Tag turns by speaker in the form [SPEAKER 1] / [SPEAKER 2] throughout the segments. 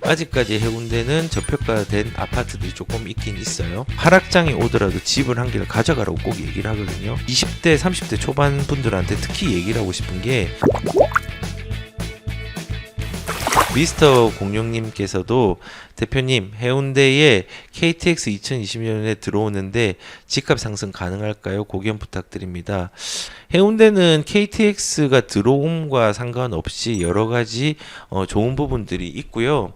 [SPEAKER 1] 아직까지 해운대는 저평가된 아파트들이 조금 있긴 있어요. 하락장이 오더라도 집을 한 개를 가져가라고 꼭 얘기를 하거든요. 20대 30대 초반 분들한테 특히 얘기를 하고 싶은 게, 미스터 공룡님께서도 대표님, 해운대에 KTX 2020년에 들어오는데 집값 상승 가능할까요? 고견 부탁드립니다. 해운대는 KTX가 들어옴과 상관없이 여러 가지 좋은 부분들이 있고요.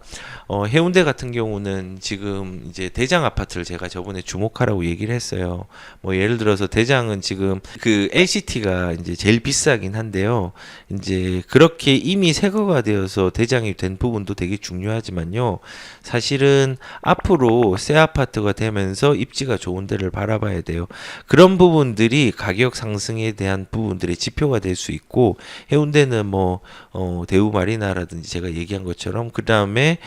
[SPEAKER 1] 해운대 같은 경우는 지금 이제 대장 아파트를 제가 저번에 주목하라고 얘기를 했어요. 뭐 예를 들어서 대장은 지금 그 LCT가 이제 제일 비싸긴 한데요. 이제 그렇게 이미 새거가 되어서 대장이 된 부분도 되게 중요하지만요. 사실은 앞으로 새 아파트가 되면서 입지가 좋은 데를 바라봐야 돼요. 그런 부분들이 가격 상승에 대한 부분들의 지표가 될 수 있고, 해운대는 뭐 대우 마리나라든지 제가 얘기한 것처럼 그 다음에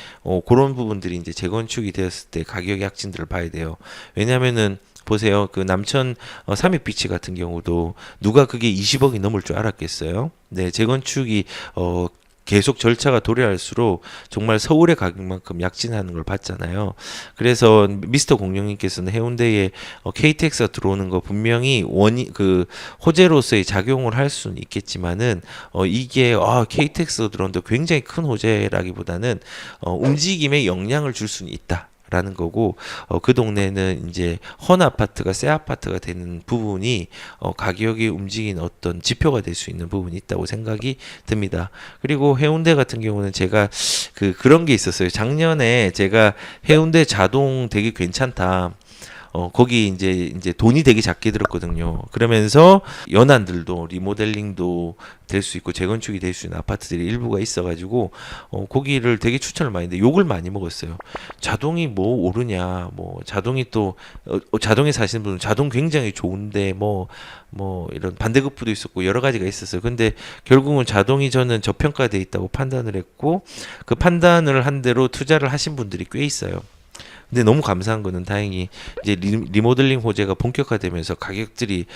[SPEAKER 1] 그런 부분들이 이제 재건축이 되었을 때 가격 약진들을 봐야 돼요. 왜냐하면은 보세요. 그 남천 삼익비치 같은 경우도 누가 그게 20억이 넘을 줄 알았겠어요? 네, 재건축이 계속 절차가 도래할수록 정말 서울의 가격만큼 약진하는 걸 봤잖아요. 그래서 미스터 공룡님께서는 해운대에 KTX가 들어오는 거 분명히 그 호재로서의 작용을 할 수는 있겠지만은 이게 KTX가 들어오는데 굉장히 큰 호재라기보다는 움직임에 영향을 줄 수는 있다. 라는 거고, 그 동네는 이제 헌 아파트가 새 아파트가 되는 부분이 가격이 움직이는 어떤 지표가 될 수 있는 부분이 있다고 생각이 듭니다. 그리고 해운대 같은 경우는 제가 그런 게 있었어요. 작년에 제가 해운대 자동 되게 괜찮다. 거기 이제 돈이 되게 작게 들었거든요. 그러면서 연안들도 리모델링도 될 수 있고 재건축이 될 수 있는 아파트들이 일부가 있어가지고 거기를 되게 추천을 많이 했는데 욕을 많이 먹었어요. 자동이 뭐 오르냐, 뭐 자동이 또 자동에 사시는 분은 자동 굉장히 좋은데 뭐 이런 반대급부도 있었고 여러 가지가 있었어요. 근데 결국은 자동이 저는 저평가돼 있다고 판단을 했고, 그 판단을 한 대로 투자를 하신 분들이 꽤 있어요. 근데 너무 감사한 거는 다행히 이제 리모델링 호재가 본격화되면서 가격들이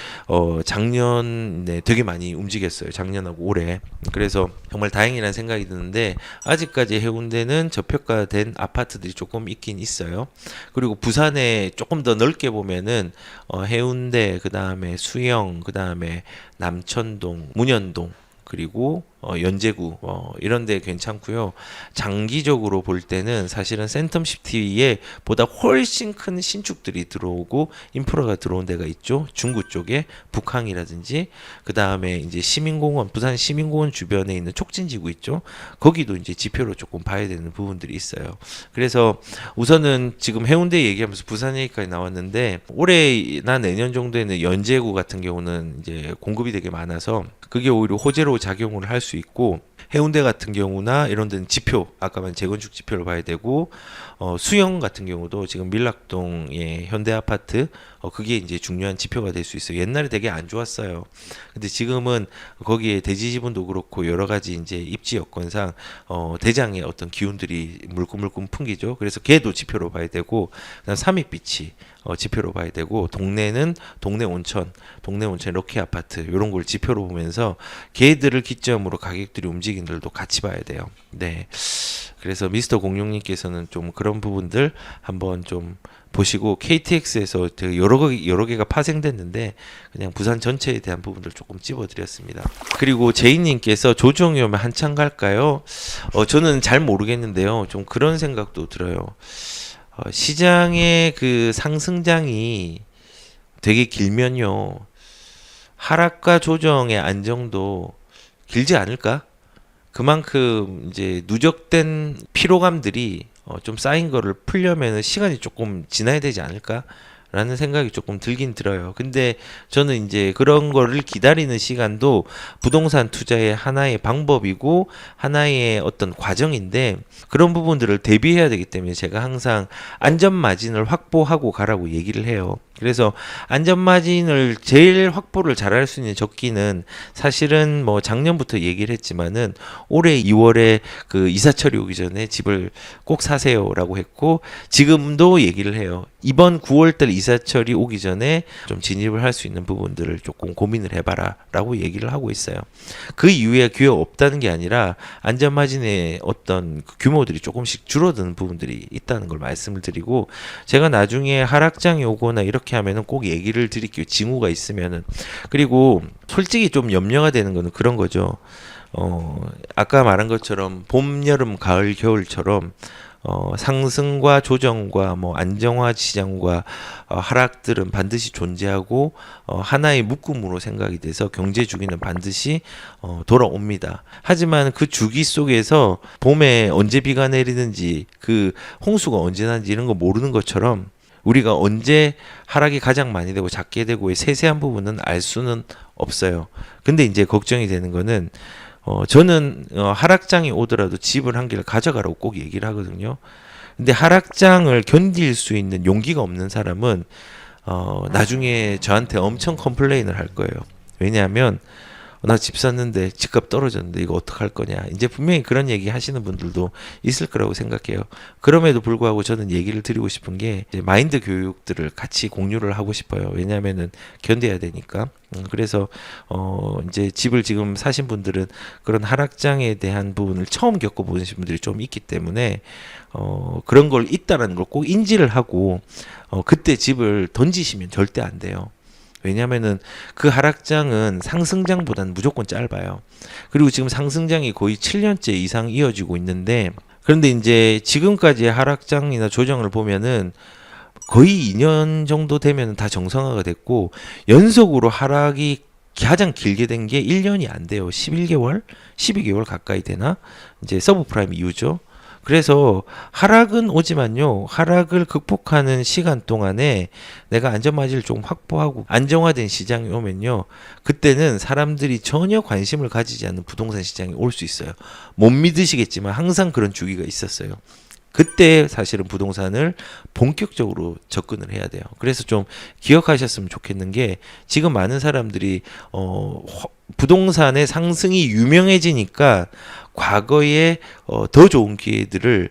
[SPEAKER 1] 작년에 되게 많이 움직였어요. 작년하고 올해. 그래서 정말 다행이라는 생각이 드는데, 아직까지 해운대는 저평가된 아파트들이 조금 있긴 있어요. 그리고 부산에 조금 더 넓게 보면은 해운대, 그 다음에 수영, 그 다음에 남천동, 문현동, 그리고 연제구 이런 데 괜찮고요. 장기적으로 볼 때는 사실은 센텀시티에 보다 훨씬 큰 신축들이 들어오고 인프라가 들어온 데가 있죠. 중구 쪽에 북항이라든지, 그 다음에 이제 시민공원, 부산 시민공원 주변에 있는 촉진지구 있죠. 거기도 이제 지표로 조금 봐야 되는 부분들이 있어요. 그래서 우선은 지금 해운대 얘기하면서 부산 얘기까지 나왔는데, 올해나 내년 정도에는 연제구 같은 경우는 이제 공급이 되게 많아서 그게 오히려 호재로 작용을 할 수 있고, 해운대 같은 경우나 이런 데는 지표, 아까 말한 재건축 지표를 봐야 되고, 수영 같은 경우도 지금 밀락동의 현대 아파트, 그게 이제 중요한 지표가 될 수 있어요. 옛날에 되게 안 좋았어요. 근데 지금은 거기에 대지 지분도 그렇고 여러 가지 이제 입지 여건상 대장의 어떤 기운들이 물꿈물꿈 풍기죠. 그래서 걔도 지표로 봐야 되고, 그다음 삼익비치 지표로 봐야 되고, 동네는 동네 온천 럭키 아파트 이런 걸 지표로 보면서 걔들을 기점으로 가격들이 움직이는 들도 같이 봐야 돼요. 네. 그래서 미스터 공룡님께서는 좀 그런 부분들 한번 좀 보시고, KTX에서 여러 개가 파생됐는데 그냥 부산 전체에 대한 부분들 조금 찝어드렸습니다. 그리고 제이님께서 조정이 오면 한참 갈까요? 저는 잘 모르겠는데요. 좀 그런 생각도 들어요. 시장의 그 상승장이 되게 길면요, 하락과 조정의 안정도 길지 않을까? 그만큼 이제 누적된 피로감들이 좀 쌓인 거를 풀려면 시간이 조금 지나야 되지 않을까? 라는 생각이 조금 들긴 들어요. 근데 저는 이제 그런 거를 기다리는 시간도 부동산 투자의 하나의 방법이고 하나의 어떤 과정인데, 그런 부분들을 대비해야 되기 때문에 제가 항상 안전 마진을 확보하고 가라고 얘기를 해요. 그래서 안전마진을 제일 확보를 잘할 수 있는 적기는 사실은 뭐 작년부터 얘기를 했지만은 올해 2월에 그 이사 처리 오기 전에 집을 꼭 사세요라고 했고 지금도 얘기를 해요. 이번 9월달 이사 처리 오기 전에 좀 진입을 할 수 있는 부분들을 조금 고민을 해봐라라고 얘기를 하고 있어요. 그 이후에 기회가 없다는 게 아니라 안전마진의 어떤 규모들이 조금씩 줄어드는 부분들이 있다는 걸 말씀을 드리고 제가 나중에 하락장이 오거나 이렇게 하면은 꼭 얘기를 드릴게요. 징후가 있으면은. 그리고 솔직히 좀 염려가 되는 거는 그런 거죠. 아까 말한 것처럼 봄, 여름, 가을, 겨울처럼 상승과 조정과 뭐 안정화 시장과 하락들은 반드시 존재하고 하나의 묶음으로 생각이 돼서 경제 주기는 반드시 돌아옵니다. 하지만 그 주기 속에서 봄에 언제 비가 내리는지 그 홍수가 언제 나는지 이런 거 모르는 것처럼 우리가 언제 하락이 가장 많이 되고 작게 되고의 세세한 부분은 알 수는 없어요. 근데 이제 걱정이 되는 거는 저는 하락장이 오더라도 집을 한 개를 가져가라고 꼭 얘기를 하거든요. 근데 하락장을 견딜 수 있는 용기가 없는 사람은 나중에 저한테 엄청 컴플레인을 할 거예요. 왜냐하면 나 집 샀는데 집값 떨어졌는데 이거 어떡할 거냐. 이제 분명히 그런 얘기 하시는 분들도 있을 거라고 생각해요. 그럼에도 불구하고 저는 얘기를 드리고 싶은 게 이제 마인드 교육들을 같이 공유를 하고 싶어요. 왜냐하면은 견뎌야 되니까. 그래서 이제 집을 지금 사신 분들은 그런 하락장에 대한 부분을 처음 겪어보신 분들이 좀 있기 때문에 그런 걸 있다라는 걸 꼭 인지를 하고 그때 집을 던지시면 절대 안 돼요. 왜냐면은 그 하락장은 상승장보다는 무조건 짧아요. 그리고 지금 상승장이 거의 7년째 이상 이어지고 있는데 그런데 이제 지금까지의 하락장이나 조정을 보면은 거의 2년 정도 되면 다 정상화가 됐고 연속으로 하락이 가장 길게 된 게 1년이 안 돼요. 11개월, 12개월 가까이 되나? 이제 서브프라임 이후죠. 그래서 하락은 오지만요. 하락을 극복하는 시간 동안에 내가 안전마진을 좀 확보하고 안정화된 시장이 오면요. 그때는 사람들이 전혀 관심을 가지지 않는 부동산 시장이 올 수 있어요. 못 믿으시겠지만 항상 그런 주기가 있었어요. 그때 사실은 부동산을 본격적으로 접근을 해야 돼요. 그래서 좀 기억하셨으면 좋겠는 게 지금 많은 사람들이 부동산의 상승이 유명해지니까 과거에 더 좋은 기회들을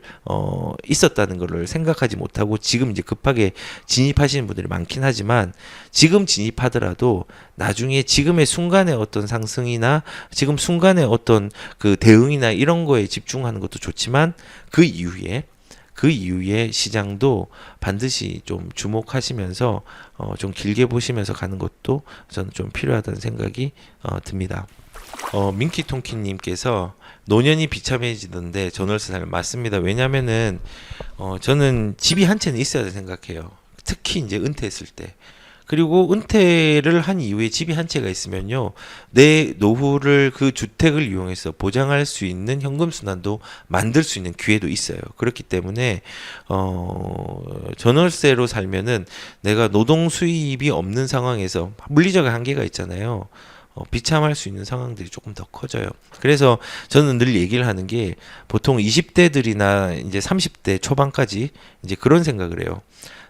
[SPEAKER 1] 있었다는 것을 생각하지 못하고 지금 이제 급하게 진입하시는 분들이 많긴 하지만 지금 진입하더라도 나중에 지금의 순간의 어떤 상승이나 지금 순간의 어떤 그 대응이나 이런 거에 집중하는 것도 좋지만 그 이후에 시장도 반드시 좀 주목하시면서 좀 길게 보시면서 가는 것도 저는 좀 필요하다는 생각이 듭니다. 민키통키님께서 노년이 비참해지던데 전월세 살면 맞습니다. 왜냐면은 저는 집이 한 채는 있어야 돼 생각해요. 특히 이제 은퇴했을 때. 그리고 은퇴를 한 이후에 집이 한 채가 있으면요. 내 노후를 그 주택을 이용해서 보장할 수 있는 현금 순환도 만들 수 있는 기회도 있어요. 그렇기 때문에 전월세로 살면은 내가 노동 수입이 없는 상황에서 물리적인 한계가 있잖아요. 비참할 수 있는 상황들이 조금 더 커져요. 그래서 저는 늘 얘기를 하는 게 보통 20대들이나 이제 30대 초반까지 이제 그런 생각을 해요.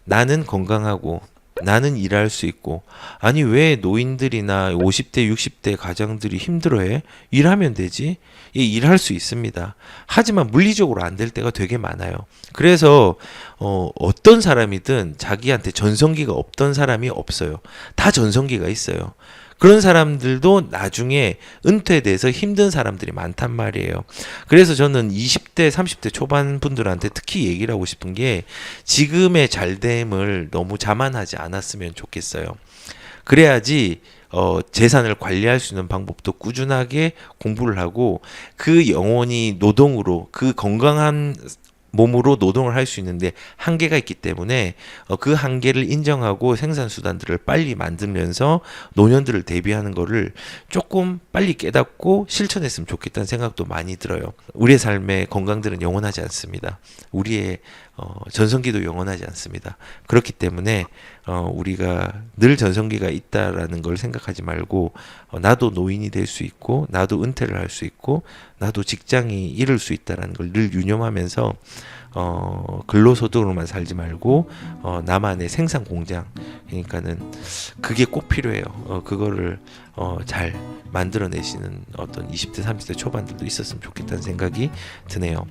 [SPEAKER 1] 나는 건강하고 나는 일할 수 있고 아니 왜 노인들이나 50대 60대 가장들이 힘들어해? 일하면 되지. 예, 일할 수 있습니다. 하지만 물리적으로 안 될 때가 되게 많아요. 그래서 어떤 사람이든 자기한테 전성기가 없던 사람이 없어요. 다 전성기가 있어요. 그런 사람들도 나중에 은퇴돼서 힘든 사람들이 많단 말이에요. 그래서 저는 20대, 30대 초반 분들한테 특히 얘기를 하고 싶은 게 지금의 잘됨을 너무 자만하지 않았으면 좋겠어요. 그래야지 재산을 관리할 수 있는 방법도 꾸준하게 공부를 하고 그 영혼이 노동으로 그 건강한 몸으로 노동을 할 수 있는데 한계가 있기 때문에 그 한계를 인정하고 생산 수단들을 빨리 만들면서 노년들을 대비하는 거를 조금 빨리 깨닫고 실천했으면 좋겠다는 생각도 많이 들어요. 우리의 삶의 건강들은 영원하지 않습니다. 우리의 전성기도 영원하지 않습니다. 그렇기 때문에 우리가 늘 전성기가 있다라는 걸 생각하지 말고 나도 노인이 될 수 있고 나도 은퇴를 할 수 있고 나도 직장이 잃을 수 있다라는 걸 늘 유념하면서 근로소득으로만 살지 말고 나만의 생산 공장, 그러니까는 그게 꼭 필요해요. 그거를 잘 만들어내시는 어떤 20대 30대 초반들도 있었으면 좋겠다는 생각이 드네요.